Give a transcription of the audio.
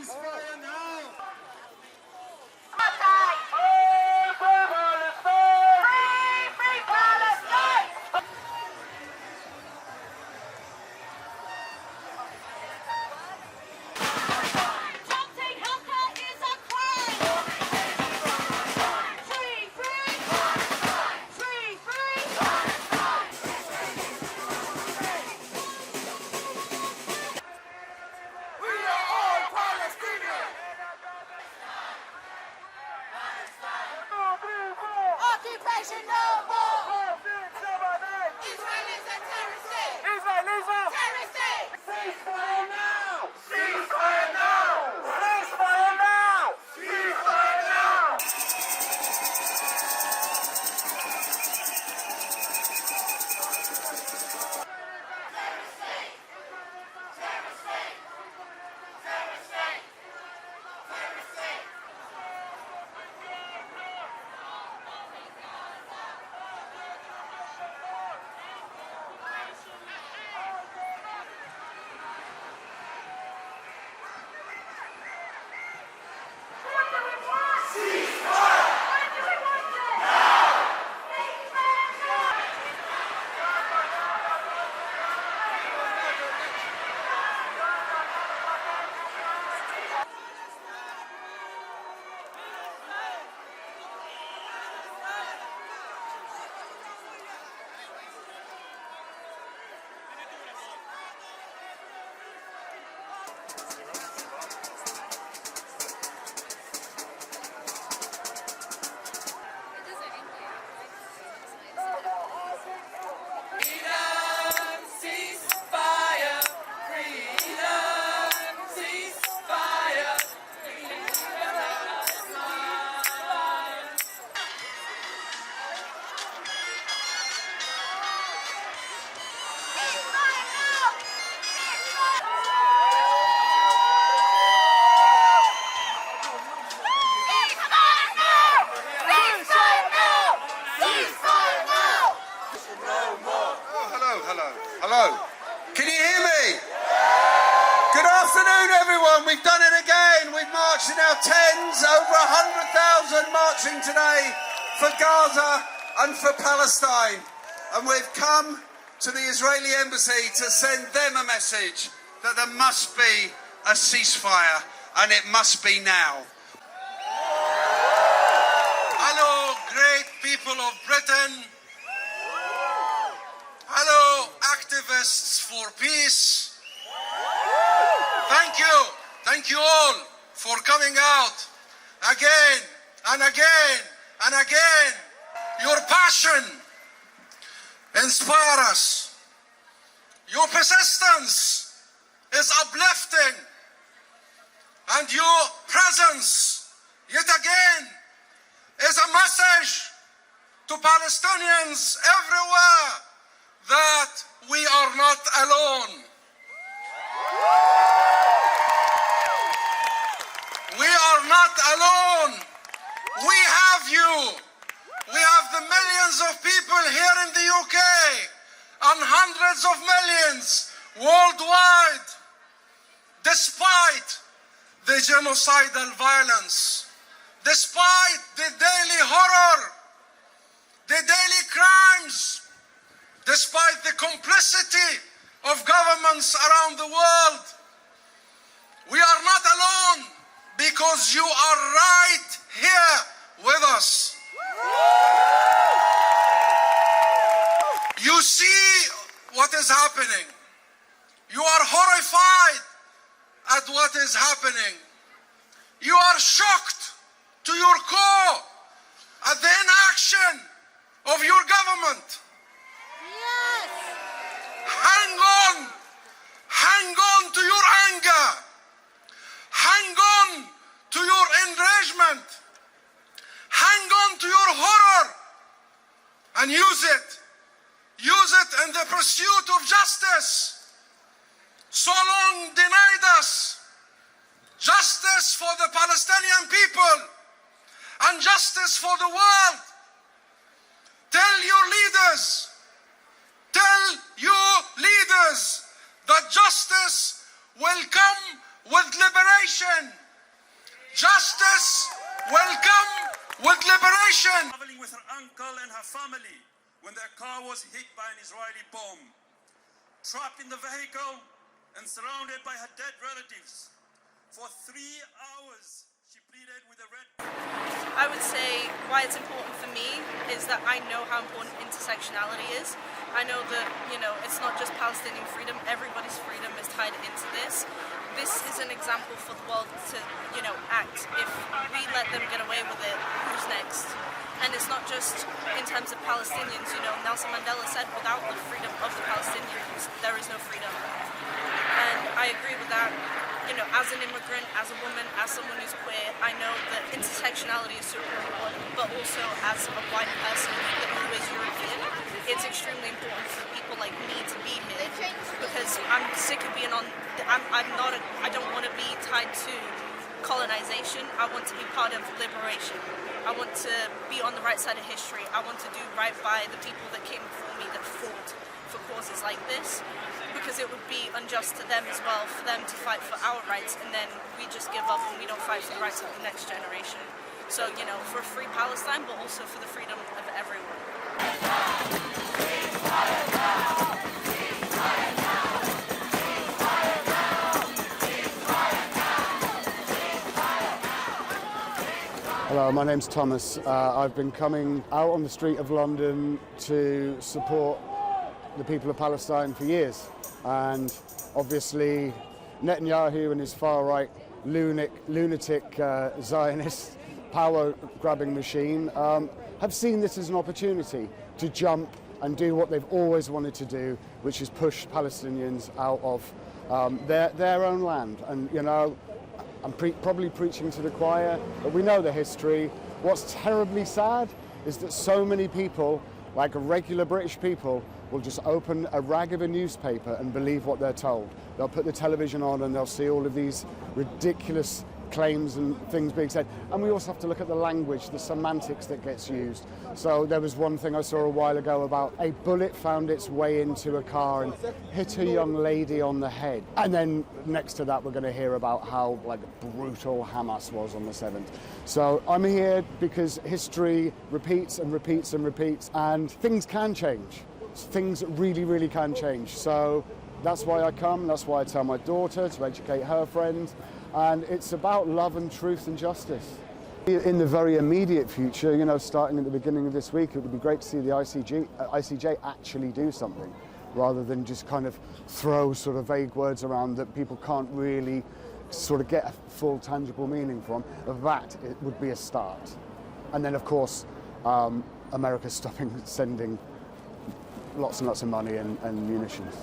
Ceasefire now! Free Palestine! Attempting helper is a crime! Free! We are all Palestinians! Occupation no more! Israel is a terrorist state! Terrorist state! Ceasefire now! Ceasefire now! Ceasefire now! Ceasefire now! Hello. Can you hear me? Good afternoon, everyone. We've done it again. We've marched in our tens, over 100,000 marching today for Gaza and for Palestine. And we've come to the Israeli embassy to send them a message that there must be a ceasefire, and it must be now. Hello, great people of Britain. Hello, activists for peace. Thank you all for coming out again and again and again. Your passion inspires us. Your persistence is uplifting. And your presence, yet again, is a message to Palestinians everywhere that we are not alone. We are not alone. We have you. We have the millions of people here in the UK and hundreds of millions worldwide, despite the genocidal violence, despite the daily horror, the daily crimes, despite the complicity of governments around the world. We are not alone because you are right here with us. You see what is happening. You are horrified at what is happening. You are shocked to your core at the inaction of your government. Yes! Hang on to your anger. Hang on to your enragement. Hang on to your horror and use it. Use it in the pursuit of justice. So long denied us justice for the Palestinian people and justice for the world. Tell your leaders that justice will come with liberation. liberation. Justice will come with liberation. Traveling with her uncle and her family when their car was hit by an Israeli bomb. Trapped in the vehicle and surrounded by her dead relatives. For 3 hours, she pleaded with the Red Cross. I would say why it's important for me is that I know how important intersectionality is. I know that, it's not just Palestinian freedom, everybody's freedom is tied into this. This is an example for the world to, act. If we let them get away with it, who's next? And it's not just in terms of Palestinians, Nelson Mandela said, without the freedom of the Palestinians, there is no freedom. And I agree with that. As an immigrant, as a woman, as someone who's queer, I know that intersectionality is super important, but also as a white person who is European, it's extremely important for people like me to be here, because I'm sick of being I don't want to be tied to colonization. I want to be part of liberation. I want to be on the right side of history. I want to do right by the people that came before me that fought for causes like this, because it would be unjust to them as well for them to fight for our rights and then we just give up and we don't fight for the rights of the next generation. So, for a free Palestine, but also for the freedom of everyone. Hello, my name's Thomas. I've been coming out on the street of London to support the people of Palestine for years, and obviously Netanyahu and his far-right lunatic Zionist power-grabbing machine have seen this as an opportunity to jump and do what they've always wanted to do, which is push Palestinians out of their own land. And I'm probably preaching to the choir, but we know the history. What's terribly sad is that so many people, like regular British people, will just open a rag of a newspaper and believe what they're told. They'll put the television on and they'll see all of these ridiculous claims and things being said. And we also have to look at the language, the semantics that gets used. So there was one thing I saw a while ago about a bullet found its way into a car and hit a young lady on the head. And then next to that, we're going to hear about how brutal Hamas was on the 7th. So I'm here because history repeats and repeats and repeats, and things can change. Things really, really can change. So that's why I come, that's why I tell my daughter to educate her friends, and it's about love and truth and justice. In the very immediate future, starting at the beginning of this week, it would be great to see the ICJ actually do something, rather than just kind of throw sort of vague words around that people can't really sort of get a full tangible meaning from. That it would be a start. And then, of course, America stopping sending lots and lots of money and munitions.